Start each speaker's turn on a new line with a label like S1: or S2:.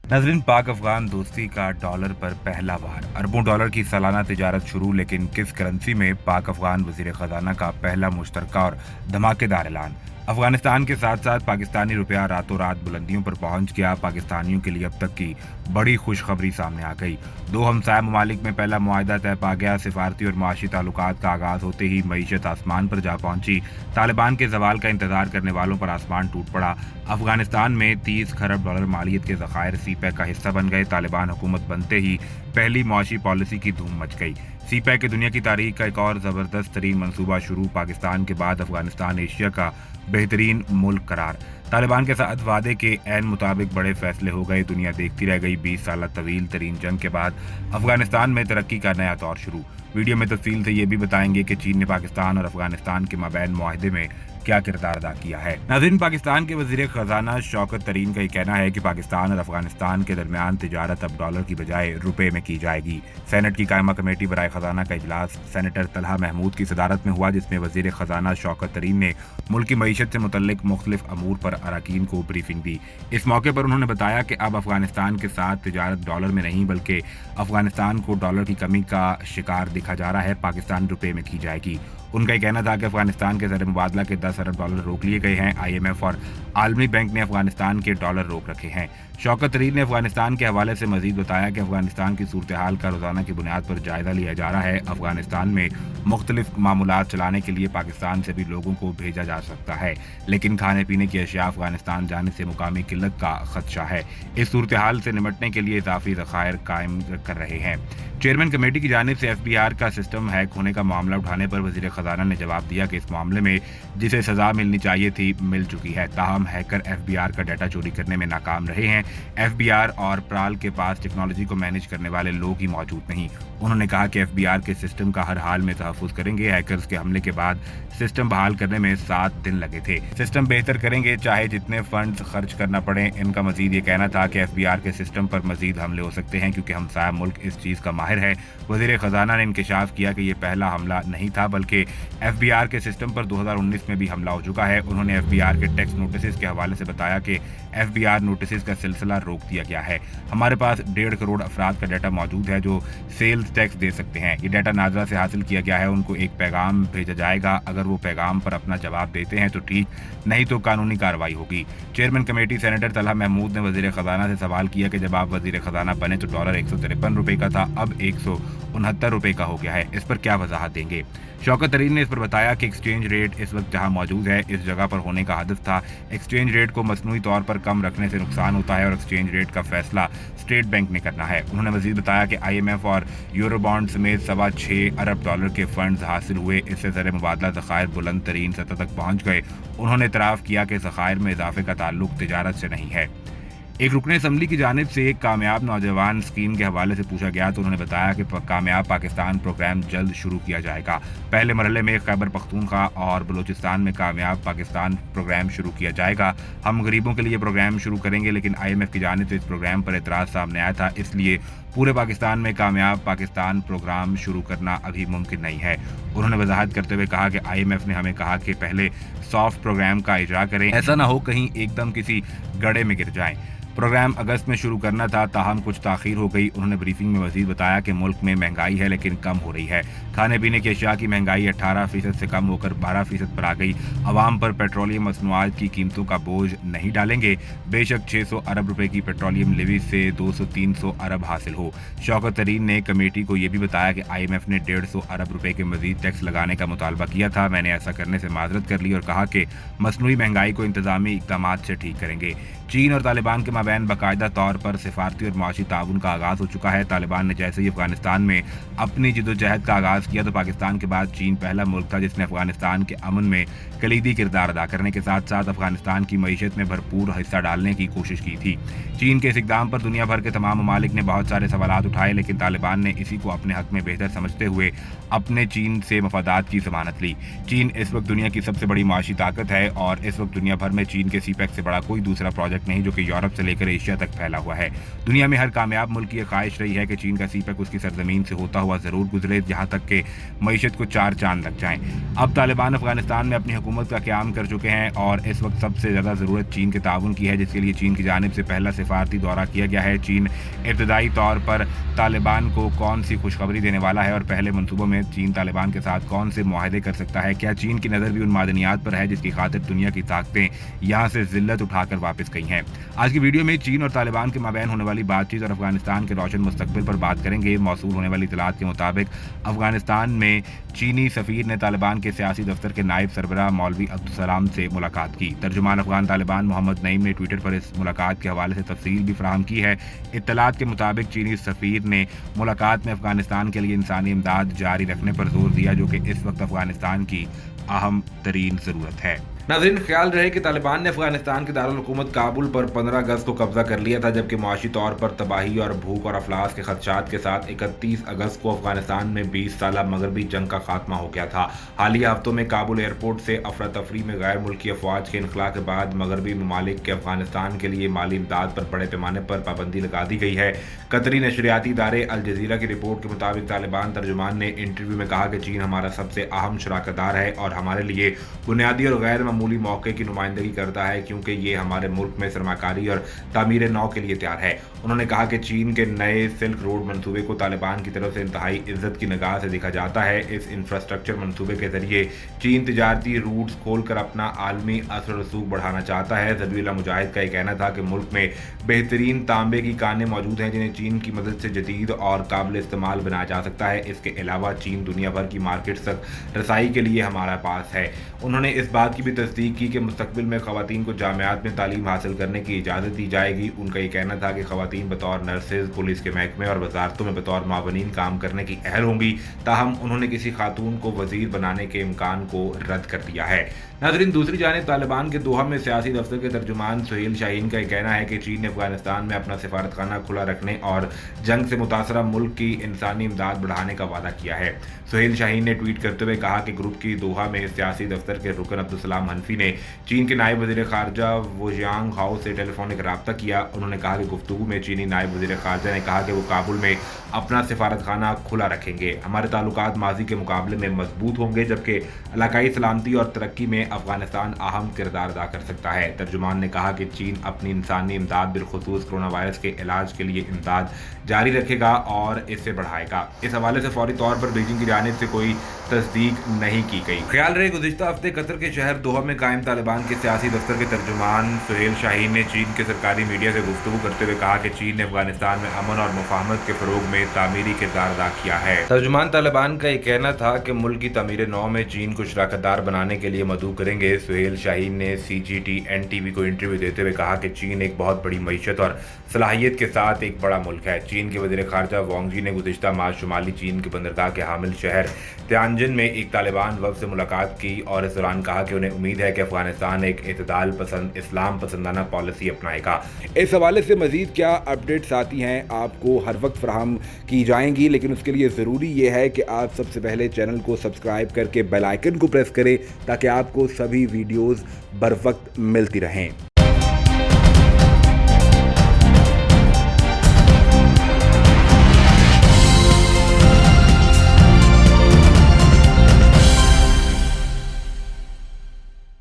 S1: नाज़रीन, पाक अफगान दोस्ती का डॉलर पर पहला वार। अरबों डॉलर की सालाना तिजारत शुरू, लेकिन किस करेंसी में? पाक अफगान वजीर खजाना का पहला मुश्तरका और धमाकेदार ऐलान। अफगानिस्तान के साथ साथ पाकिस्तानी रुपया रातों रात बुलंदियों पर पहुंच गया। पाकिस्तानियों के लिए अब तक की बड़ी खुशखबरी सामने आ गई। दो हमसाय ममालिक में पहला मुआहदा तय पा गया। सिफारती और माशी ताल्लुकात का आगाज होते ही मईशत आसमान पर जा पहुंची। तालिबान के जवाल का इंतजार करने वालों पर आसमान टूट पड़ा। अफगानिस्तान में 30 खरब डॉलर मालियत के ज़खायर सीपैक का हिस्सा बन गए। तालिबान हुकूमत बनते ही पहली मुआशी पॉलिसी की धूम मच गई। सीपैक की दुनिया की तारीख का एक और ज़बरदस्त तरीन मनसूबा शुरू। पाकिस्तान के बाद अफगानिस्तान एशिया का बेहतरीन मुल्क करार। तालिबान के साथ वादे के ऐन मुताबिक बड़े फैसले हो गए। दुनिया देखती रह गई। 20 साल तवील तरीन जंग के बाद अफगानिस्तान में तरक्की का नया दौर शुरू। वीडियो में तफसील से ये भी बताएंगे कि चीन ने पाकिस्तान और अफगानिस्तान के माबैन मुआहदे में क्या किरदार अदा किया है। नाज़रीन, पाकिस्तान के वजीर खजाना शौकत तरीन का कहना है कि पाकिस्तान और अफगानिस्तान के दरमियान तिजारत अब डॉलर की बजाय रुपए में की जाएगी। सेनेट की कायमा कमेटी बराए खजाना का इजलास सेनेटर तलहा महमूद की सदारत में हुआ, जिसमें वजीर खजाना शौकत तरीन ने मुल्क की मईशत से मुतल्लिक मुख्तलिफ अमूर पर अरकान को ब्रीफिंग दी। इस मौके पर उन्होंने बताया कि अब अफगानिस्तान के साथ तिजारत डॉलर में नहीं, बल्कि अफगानिस्तान को डॉलर की कमी का शिकार देखा जा रहा है। पाकिस्तान रुपए में की जाएगी। उनका यह कहना था कि अफगानिस्तान के ज़र मुबादला के 10 अरब डॉलर रोक लिए गए हैं। IMF और आलमी बैंक ने अफगानिस्तान के डॉलर रोक रखे हैं। शौकत तरीन ने अफगानिस्तान के हवाले से मजीद बताया कि अफगानिस्तान की सूरत हाल का रोज़ाना की बुनियाद पर जायजा लिया जा रहा है। अफगानिस्तान में मुख्तलिफ मामूलात चलाने के लिए पाकिस्तान से भी लोगों को भेजा जा सकता है, लेकिन खाने पीने की अशिया अफगानिस्तान जाने से मुकामी किल्लत का खदशा है। इस सूरत हाल से निमटने के लिए इजाफी ज़खायर कायम कर रहे हैं। चेयरमैन कमेटी की जानिब से FBR का सिस्टम हैक होने का मामला उठाने पर वजीर खजाना ने जवाब दिया कि इस मामले में जिसे सजा मिलनी चाहिए थी मिल चुकी है। ताहम हैकर FBR का डाटा चोरी करने में नाकाम रहे हैं। FBR और प्राल के पास टेक्नोलॉजी को मैनेज करने वाले लोग ही मौजूद नहीं। उन्होंने कहा कि FBR के सिस्टम का हर हाल में तहफ़्फ़ुज़ करेंगे। हैकर्स के हमले के बाद सिस्टम बहाल करने में 7 दिन लगे थे। सिस्टम बेहतर करेंगे चाहे जितने फंड्स खर्च करना पड़े। इनका मजीद ये कहना था कि FBR के सिस्टम पर मजीद हमले हो सकते हैं, क्योंकि हमसाया मुल्क इस चीज़ का माहिर है। वजीर खजाना ने इंकशाफ किया कि ये पहला हमला नहीं था, बल्कि FBR के सिस्टम पर 2019 में भी हमला हो चुका है। उन्होंने FBR के टैक्स नोटिस के हवाले से बताया कि FBR नोटिस का सिलसिला रोक दिया गया है। हमारे पास 1.5 करोड़ अफराद का डाटा मौजूद है जो सेल्स टैक्स दे सकते हैं। ये डाटा नाजरा से हासिल किया गया है। उनको एक पैगाम भेजा जाएगा। अगर वो पैगाम पर अपना जवाब देते हैं तो ठीक, नहीं तो कानूनी कार्रवाई होगी। Chairman committee senator Talha Mahmood ने वजीर खजाना से सवाल किया कि जब आप वजीर खजाना बने तो डॉलर 153 रुपये का था, अब 169 रुपये का हो गया है। इस पर क्या वजाहत देंगे? शौकत तरीन ने इस पर बताया कि एक्सचेंज रेट इस वक्त जहां मौजूद है इस जगह पर होने का हदफ था। एक्सचेंज रेट को मसनूई तौर पर कम रखने से नुकसान होता है और एक्सचेंज रेट का फैसला स्टेट बैंक ने करना है। उन्होंने मजीद बताया कि IMF और यूरो बॉन्ड समेत 6.25 अरब डॉलर के फंड्स हासिल हुए। इससे ज़र मुबादला ज़खायर बुलंद तरीन सतह तक पहुँच गए। उन्होंने इतराफ़ किया कि ज़खायर में इजाफे का ताल्लुक तिजारत से नहीं है। एक रुकन असम्बली की जानिब से एक कामयाब नौजवान स्कीम के हवाले से पूछा गया तो उन्होंने बताया कि कामयाब पाकिस्तान प्रोग्राम जल्द शुरू किया जाएगा। पहले मरहले में खैबर पख्तूनख्वा और बलूचिस्तान में कामयाब पाकिस्तान प्रोग्राम शुरू किया जाएगा। हम गरीबों के लिए प्रोग्राम शुरू करेंगे, लेकिन IMF की जानिब से इस प्रोग्राम पर एतराज़ सामने आया था, इसलिए पूरे पाकिस्तान में कामयाब पाकिस्तान प्रोग्राम शुरू करना अभी मुमकिन नहीं है। उन्होंने वजाहत करते हुए कहा कि IMF ने हमें कहा कि पहले सॉफ्ट प्रोग्राम का इजरा करें, ऐसा ना हो कहीं एकदम किसी गड्ढे में गिर जाएं। प्रोग्राम अगस्त में शुरू करना था, ताहम कुछ ताख़ीर हो गई। उन्होंने ब्रीफिंग में मजीद बताया कि मुल्क में महंगाई है लेकिन कम हो रही है। खाने पीने की अशिया की महंगाई 18% से कम होकर 12% पर आ गई। आवाम पर पेट्रोलियम मसनूआत की कीमतों का बोझ नहीं डालेंगे। बेशक 600 अरब रुपए की पेट्रोलियम लेवी से 200-300 अरब हासिल हो। शौकत तरीन ने कमेटी को यह भी बताया कि IMF ने 150 अरब रुपए के मजीद टैक्स लगाने का मुतालबा किया था। मैंने ऐसा करने से माजरत कर ली और कहा कि मसनूई महंगाई को इंतजामी इक़दाम से ठीक करेंगे। चीन और तालिबान के माबैन बाकायदा तौर पर सिफारती और माशी ताउन का आगाज़ हो चुका है। तालिबान ने जैसे ही अफगानिस्तान में अपनी जिदोजहद का आगाज़ किया तो पाकिस्तान के बाद चीन पहला मुल्क था जिसने अफगानिस्तान के अमन में कलीदी किरदार अदा करने के साथ साथ अफगानिस्तान की मईशत में भरपूर हिस्सा डालने की कोशिश की थी। चीन के इस इक़दाम पर दुनिया भर के तमाम ममालिक ने बहुत सारे सवालात उठाए, लेकिन तालिबान ने इसी को अपने हक में बेहतर समझते हुए अपने चीन से मफादात की ज़मानत ली। चीन इस वक्त दुनिया की सबसे बड़ी माशी ताकत है और इस वक्त दुनिया भर में चीन के सीपैक से बड़ा कोई दूसरा प्रोजेक्ट नहीं जो कि यूरोप से लेकर लेकर एशिया तक फैला हुआ है। दुनिया में हर कामयाब मुल्क की ख्वाहिश रही है कि चीन का सीपक उसकी सरजमीन से होता हुआ ज़रूर गुजरे, जहाँ तक कि मईशत को 4 चांद लग जाएं। अब तालिबान अफगानिस्तान में अपनी हुकूमत का क़याम कर चुके हैं और इस वक्त सबसे ज़्यादा ज़रूरत चीन के ताउन की है, जिसके लिए चीन की जानिब से पहला सिफारती दौरा किया गया है। चीन इब्तदाई तौर पर तालिबान को कौन सी खुशखबरी देने वाला है और पहले मनसूबों में चीन तालिबान के साथ कौन से मुआहदे कर सकता है? क्या चीन की नज़र भी उन मादनियात पर है जिसकी खातिर दुनिया की ताकतें यहाँ से जिल्लत उठाकर वापस गई हैं? आज की वीडियो में चीन और तालिबान के माबैन होने वाली बातचीत और अफगानिस्तान के रोशन मुस्तकबिल पर बात करेंगे। मौसूल होने वाली इतलात के मुताबिक अफगानिस्तान में चीनी सफ़ीर ने तालिबान के सियासी दफ्तर के नायब सरबराह मौलवी अब्दुलसलाम से मुलाकात की। तर्जुमान अफगान तालिबान मोहम्मद नईम ने ट्विटर पर इस मुलाकात के हवाले से तफसील भी फराहम की है। इत्तलात के मुताबिक चीनी सफ़ीर ने मुलाकात में अफगानिस्तान के लिए इंसानी इमदाद जारी रखने पर जोर दिया, जो कि इस वक्त अफगानिस्तान की अहम तरीन ज़रूरत है। नाज़रीन, ख्याल रहे कि तालिबान ने अफगानिस्तान के दारुल हुकूमत काबुल पर 15 अगस्त को कब्जा कर लिया था, जबकि मुआशी तौर पर तबाही और भूख और अफलास के खदशात के साथ 31 अगस्त को अफगानिस्तान में 20 साला मगरबी जंग का खात्मा हो गया था। हालिया हफ्तों में काबुल एयरपोर्ट से अफरा तफरी में गैर मुल्की अफवाज के इनखला के बाद मगरबी ममालिक के अफगानिस्तान के लिए माली इमदाद पर बड़े पैमाने पर पाबंदी लगा दी गई है। कतरी नशरियाती इदारे अल जजीरा की रिपोर्ट के मुताबिक तालिबान तर्जुमान ने इंटरव्यू में कहा कि चीन हमारा सबसे अहम शराकतदार है और हमारे लिए बुनियादी और गैर मामूली मौके की नुमाइंदगी करता है, क्योंकि ये हमारे मुल्क में सरमाकारी और तामीर नौ के लिए तैयार है। उन्होंने कहा कि चीन के नए सिल्क रोड मंसूबे को तालिबान की तरफ से इंतहाई इज्जत की निगाह से देखा जाता है। इस इंफ्रास्ट्रक्चर मंसूबे के जरिए चीन तिजारती रूट्स खोलकर अपना आलमी असर रसूख बढ़ाना चाहता है। ज़बीउल्लाह मुजाहिद का यह कहना था कि मुल्क में बेहतरीन तांबे की कानें मौजूद हैं जिन्हें चीन की मदद से जदीद और काबिल इस्तेमाल बनाया जा सकता है। इसके अलावा चीन दुनिया भर की मार्केट तक रसाई के लिए हमारे पास है। उन्होंने इस बात की भी तस्दीक की कि मुस्तकबिल में ख़वातीन को जामियात में तालीम हासिल करने की इजाज़त दी जाएगी। उनका ये कहना था कि ख़वातीन बतौर नर्सेज, पुलिस के महकमे और वजारतों में बतौर मावनीन काम करने की अहल होंगी। ताहम उन्होंने किसी खातून को वजीर बनाने के इम्कान को रद्द कर दिया है। नाज़रीन, दूसरी जानिब तालिबान के दोहा में सियासी दफ्तर के तर्जुमान सुहेल शाहीन का यह कहना है कि चीन ने अफगानिस्तान में अपना सिफारतखाना खुला रखने और जंग से मुतासरा मुल्क की इंसानी इमदाद बढ़ाने का वादा किया है। सुहेल शाहीन ने ट्वीट करते हुए कहा कि ग्रुप की दोहा में सियासी दफ्तर के रुकन अब्दुलसलाम हनफी ने चीन के नायब वज़ीर ख़ारजा वो जियांग हाओ से टेलीफोनिक रब्ता किया। उन्होंने कहा कि गुफ्तगू में चीनी नायब वज़ीर ख़ारजा ने कहा कि वो काबुल में अपना सिफारतखाना खुला रखेंगे। हमारे ताल्लुकात माजी के मुकाबले में मजबूत होंगे, जबकि इलाकाई सलामती और तरक्की में अफगानिस्तान अहम किरदार अदा कर सकता है। तर्जुमान ने कहा कि चीन अपनी इंसानी इमदाद बिलखुसूस कोरोना वायरस के इलाज के लिए इमदाद जारी रखेगा और इसे बढ़ाएगा। इस हवाले से फौरी तौर पर बीजिंग की जानिब से कोई तस्दीक नहीं की गई। ख्याल रहे, गुज़िश्ता हफ्ते कतर के शहर दोहा में कायम तालिबान के सियासी दफ्तर के तर्जुमान सुहेल शाहीन ने चीन के सरकारी मीडिया से गुफ्तगू करते हुए कहा कि चीन ने अफगानिस्तान में अमन और मुफाहमत के फ़रोग में तामीरी किरदार अदा किया है। तर्जुमान तालिबान का यह कहना था कि मुल्क की तामीर नौ में चीन को शराकतदार बनाने के लिए मदऊ करेंगे। सुहेल शाहीन ने CGTN-TV को इंटरव्यू देते हुए कहा कि चीन एक बहुत बड़ी मईशत और सलाहियत के साथ एक बड़ा मुल्क है। चीन के वज़ीर ख़ारजा वांग जी ने गुज़िश्ता माह शुमाली चीन के बंदरगाह के हामिल शहर तियानजिन में एक तालिबान वफ़द से मुलाकात की और इस दौरान कहा कि उन्हें उम्मीद है कि अफगानिस्तान एक इत्तेदाल पसंद, इस्लाम पसंदाना पॉलिसी अपनाएगा। इस हवाले से मज़ीद क्या अपडेट्स आती हैं आपको हर वक्त फराहम की जाएंगी, लेकिन उसके लिए ज़रूरी ये है कि आप सबसे पहले चैनल को सब्सक्राइब करके बेल आइकन को प्रेस करें ताकि आपको सभी वीडियोज़ बर वक्त मिलती रहें।